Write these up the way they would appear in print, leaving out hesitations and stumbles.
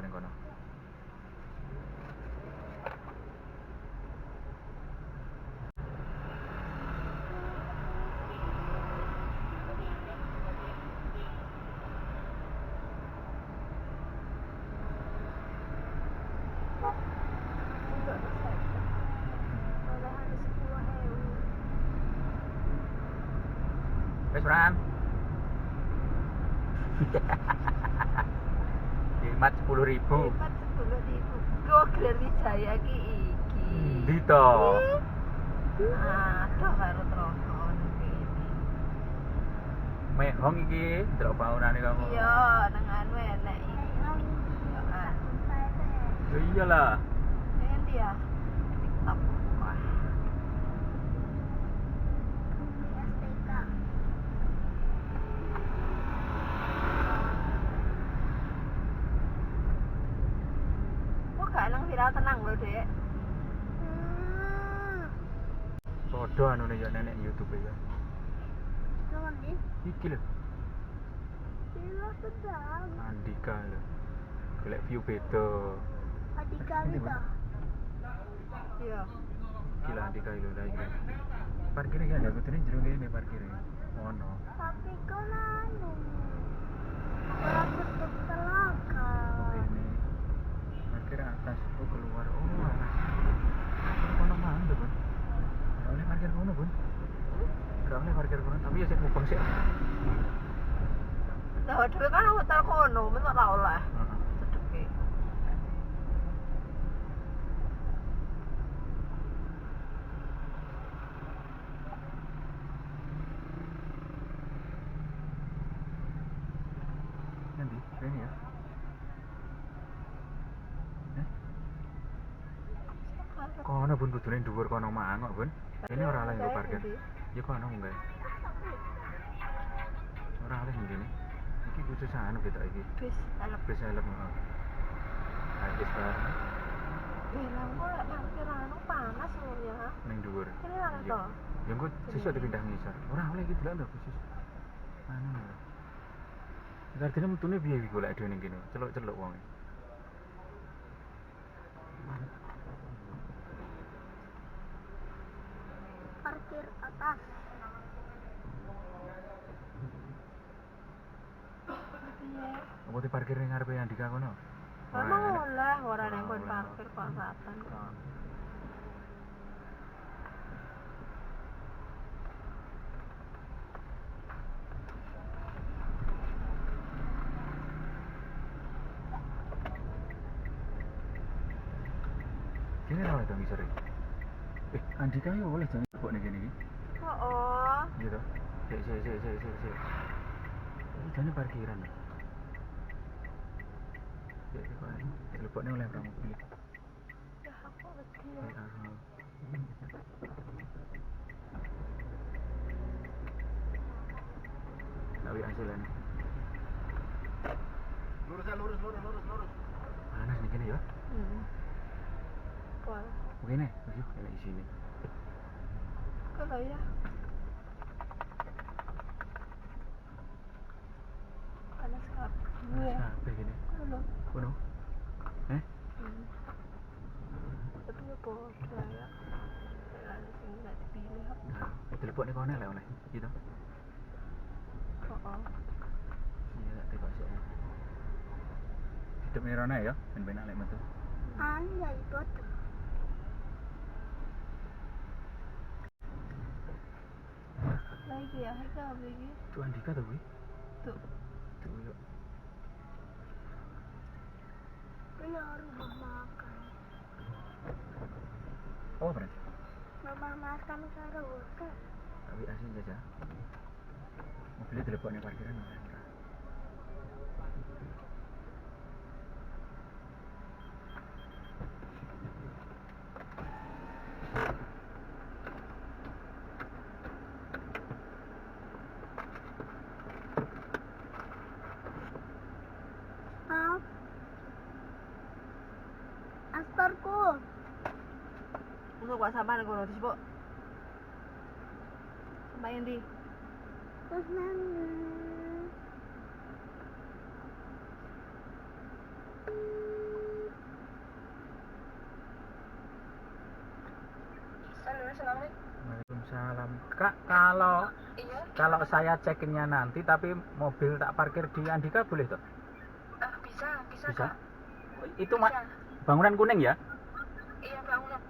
ning kono. Wes Fran. Hemat 10.000. Hemat 10.000. Go Gelar Wijaya ki iki. Ndi to? Aduh karo tronton kene. Mehong iki delok bangunane kamu. Iya, nang anu enek iki. Ya iyalah. Endi ya? TikTok. Wah. Kok gak nang viral tenang lho, Dek. Podo anune ya nenek YouTube ya. Iki lho. Andika lho. Golek view beda. Andika gitu. Iya. Gila Andika lho lah iki. Parkire kan aku tene jero kene parkire. Ono. Tapi kan anu. Ora tutup telaga. Kene. Parkir atas oh keluar. Oh atas. Kono mangga, Bun. Ora oleh parkir kono, Bun. Ora oleh parkir kono, tapi ya sik mubeng sik. Lah dhewe kan hotel kono, mesti ora oleh. Heeh. Sedeke. Nanti, ini ya. Kono Bun kudune dhuwur kono mangok, Bun. Ini ora oleh nggo parkir. Ya kono munggah. Ora oleh ngene. Iki khusus anu kita iki. Bis elep. Bis helm. Heeh. Habis bareng Bilang kok lek parkir anu panas lho ya. ning dhuwur. Ini ora Iya. to. Ya engko sesuk dipindah ngisor. Ora oleh iki delok lho khusus. Anu lho. Artinya metune piye iki golek dhewe ning kene? Celuk-celuk wonge. Parkir atas. Piye? Apa di parkir ning ngarepe Andika kono? Emang oleh ora Ora nang kon oleh. parkir kok satan kok. Kene ora oleh to ngisor iki. Andika yo oleh jane kok ning kene iki. Oh. Iya toh? Sik. Iki jane parkiran. Sik kok anu, lebokne oleh ora mobil. Ya aku wedi. Heeh. Tapi hasilnya lurus. Panas nih kene ya. Pol. Begini, yuk enak di sini. Kalau ya. Panas kabeh. Panas kabeh gini. Kono. Kono. Tapi ya bodoh ya. Ada sing gak dipilih. Nah, telepon nih kono lah oleh. Gitu. Oh. Iya, tebak sih. Hidup Nirona ya, ben-ben alek metu. Anja itu. Lagi ya, harga begini. Tuh Andika tuh, Wi. Tuh. Tuh yuk. Ini rumah makan. Oh, berarti. Rumah makan karo hotel. Tapi asin saja. Mobilnya teleponnya parkiran oleh murah. Astarku. Untuk gua sama nih kono disebut. Sama Indi. Terus nangis. Kak, kalau Iya, kalau saya check-innya nanti tapi mobil tak parkir di Andika boleh toh? bisa, bisa, Bisa. Kak. Itu Bisa. bangunan kuning ya? Iya, bangunan.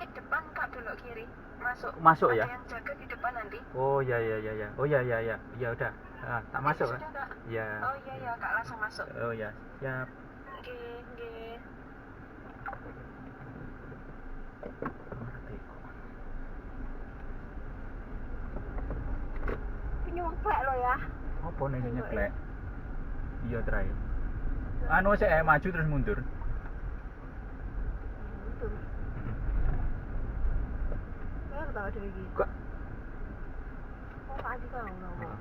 Depan, Kak, belok kiri. Masuk. Masuk Ada ya? yang jaga di depan nanti. Oh ya ya ya ya. Oh ya ya ya. Ya udah. Ah, tak masuk. Sudah, Kak. Ya. Oh iya, ya, Kak, langsung masuk. Oh ya. Siap. Oke, oke. Ngerti kok. Ini ngeplek lo ya. Apa nih Ayo, nyeplek? Iya terakhir. Anu saya maju terus mundur. Betul. Saya tahu ada lagi. Kok? Oh, Pak Adi tahu nama.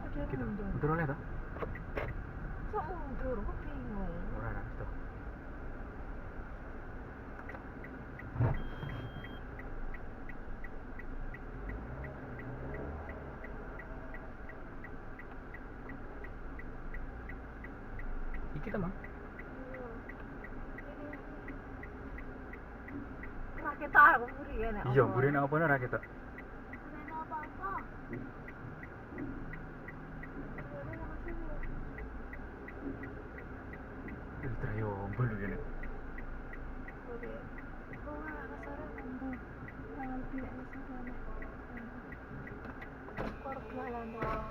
Ada Kita mundur. mundur oleh toh? Kok mundur? Kok bingung? Ora ora toh. Iki ta, Mang? Rakit aku buri ya nek. Iya, burine apa ora kita? Ada apa-apa. Wis trayo ombol ngene. Buri. Oh, kasare mundur. Jangan tidak kesana. Korbalan dong.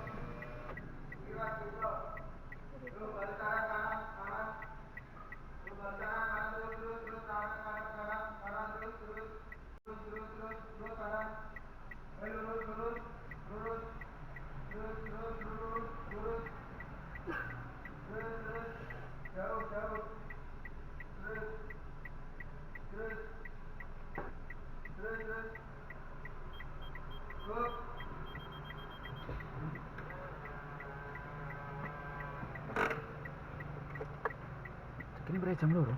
Kini berapa jam loro?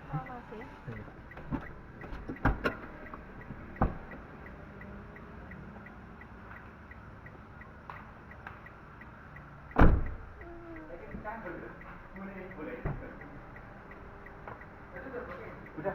Sama sih. Udah.